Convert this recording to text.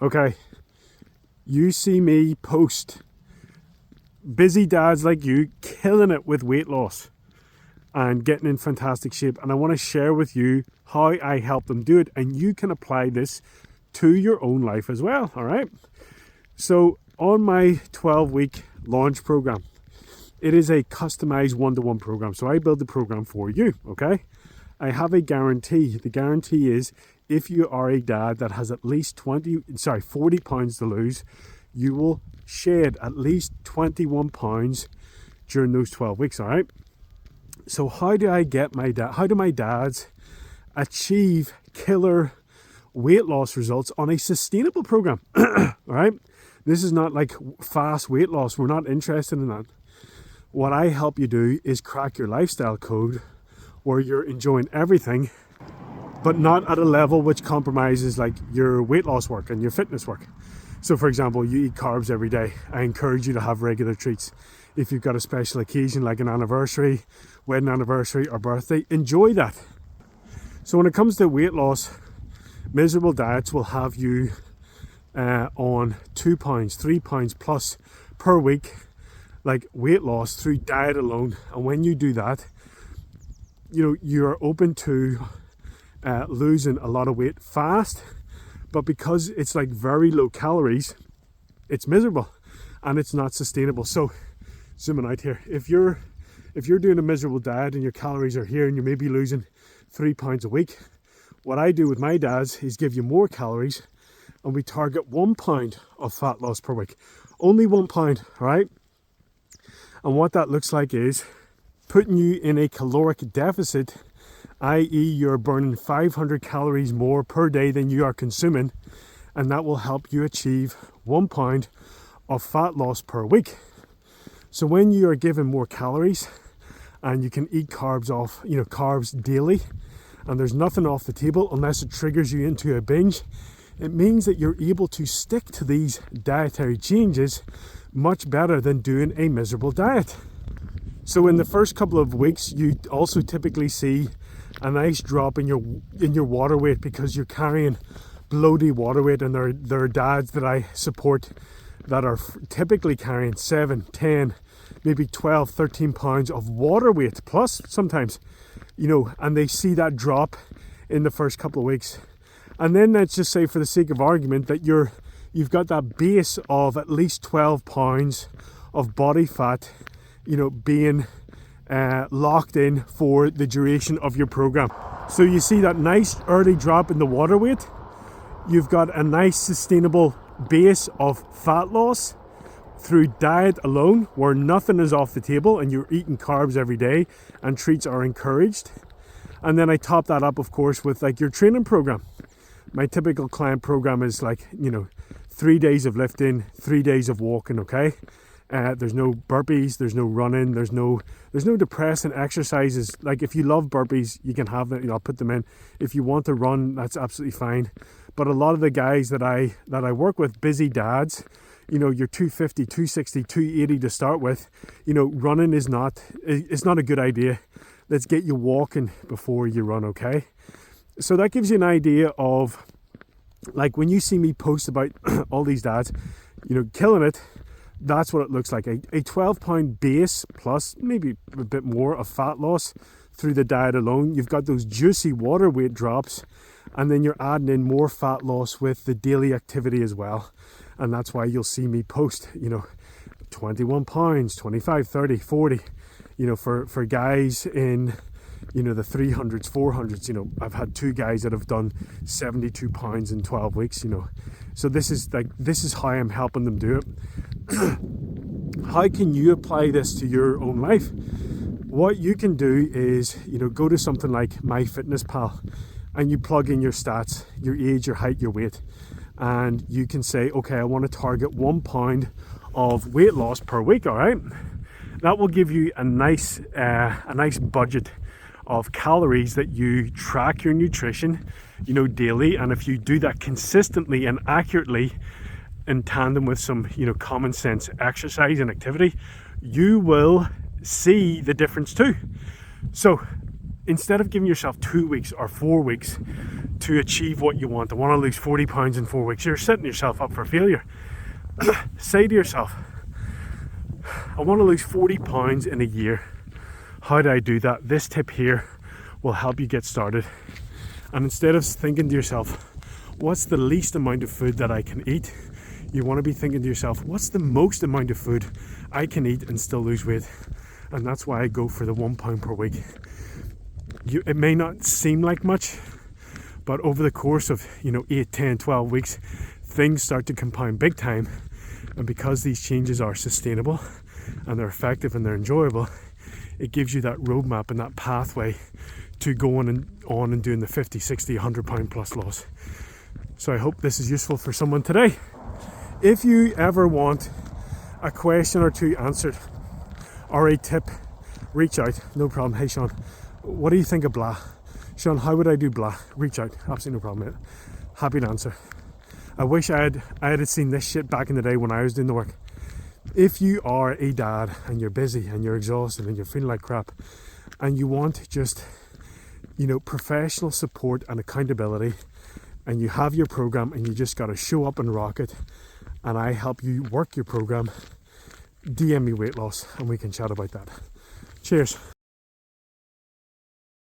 Okay, you see me post busy dads like you killing it with weight loss and getting in fantastic shape, and I want to share with you how I help them do it, and you can apply this to your own life as well. All right, so on my 12-week launch program, it is a customized one-to-one program, so I build the program for you. Okay, I have a guarantee. The guarantee is if you are a dad that has at least 40 pounds to lose, you will shed at least 21 pounds during those 12 weeks. All right, so how do my dads achieve killer weight loss results on a sustainable program? All right, this is not like fast weight loss. We're not interested in that. What I help you do is crack your lifestyle code where you're enjoying everything, but not at a level which compromises like your weight loss work and your fitness work. So for example, you eat carbs every day. I encourage you to have regular treats. If you've got a special occasion like an anniversary, wedding anniversary or birthday, enjoy that. So when it comes to weight loss, miserable diets will have you on 2 pounds, 3 pounds plus per week, like weight loss through diet alone. And when you do that, you're open to losing a lot of weight fast, but because it's like very low calories, it's miserable and it's not sustainable. So zooming out here, if you're doing a miserable diet and your calories are here and you may be losing 3 pounds a week, what I do with my dads is give you more calories, and we target 1 pound of fat loss per week. Only 1 pound, right? And what that looks like is putting you in a caloric deficit, i.e. you're burning 500 calories more per day than you are consuming, and that will help you achieve 1 pound of fat loss per week. So when you are given more calories and you can eat carbs daily, and there's nothing off the table unless it triggers you into a binge, it means that you're able to stick to these dietary changes much better than doing a miserable diet. So in the first couple of weeks, you also typically see a nice drop in your water weight because you're carrying bloated water weight, and there are dads that I support that are typically carrying 7, 10, maybe 12, 13 pounds of water weight plus sometimes, and they see that drop in the first couple of weeks. And then let's just say, for the sake of argument, that you've got that base of at least 12 pounds of body fat, being locked in for the duration of your program. So you see that nice early drop in the water weight. You've got a nice sustainable base of fat loss through diet alone, where nothing is off the table and you're eating carbs every day and treats are encouraged. And then I top that up, of course, with like your training program. My typical client program is like, 3 days of lifting, 3 days of walking, okay? There's no burpees, there's no running, there's no depressing exercises. Like if you love burpees, you can have them, I'll put them in. If you want to run, that's absolutely fine. But a lot of the guys that I work with, busy dads, you're 250, 260, 280 to start with, running is not a good idea. Let's get you walking before you run, okay? So that gives you an idea of, like, when you see me post about all these dads, killing it, that's what it looks like. A 12 pound base plus maybe a bit more of fat loss through the diet alone. You've got those juicy water weight drops, and then you're adding in more fat loss with the daily activity as well. And that's why you'll see me post, 21 pounds, 25, 30, 40, for guys in, the 300s, 400s. I've had 2 guys that have done 72 pounds in 12 weeks, So this is how I'm helping them do it. How can you apply this to your own life? What you can do is, go to something like MyFitnessPal and you plug in your stats, your age, your height, your weight, and you can say, okay, I want to target 1 pound of weight loss per week. All right, that will give you a nice budget of calories that you track your nutrition, daily. And if you do that consistently and accurately in tandem with some, common sense exercise and activity, you will see the difference too. So instead of giving yourself 2 weeks or 4 weeks, to achieve what you want. I want to lose 40 pounds in 4 weeks. You're setting yourself up for failure. Say to yourself, I want to lose 40 pounds in a year. How do I do that? This tip here will help you get started. And instead of thinking to yourself, what's the least amount of food that I can eat? You want to be thinking to yourself, what's the most amount of food I can eat and still lose weight? And that's why I go for the 1 pound per week. It may not seem like much, but over the course of 8, 10, 12 weeks, things start to compound big time. And because these changes are sustainable and they're effective and they're enjoyable, it gives you that roadmap and that pathway to going on and doing the 50, 60, 100 pound plus loss. So I hope this is useful for someone today. If you ever want a question or two answered or a tip, reach out, no problem. Hey Sean, what do you think of blah? Sean, how would I do blah? Reach out, absolutely no problem, mate. Happy to answer. I wish I had seen this shit back in the day when I was doing the work. If you are a dad and you're busy and you're exhausted and you're feeling like crap and you want just professional support and accountability, and you have your program and you just got to show up and rock it, and I help you work your program, DM me weight loss and we can chat about that. Cheers.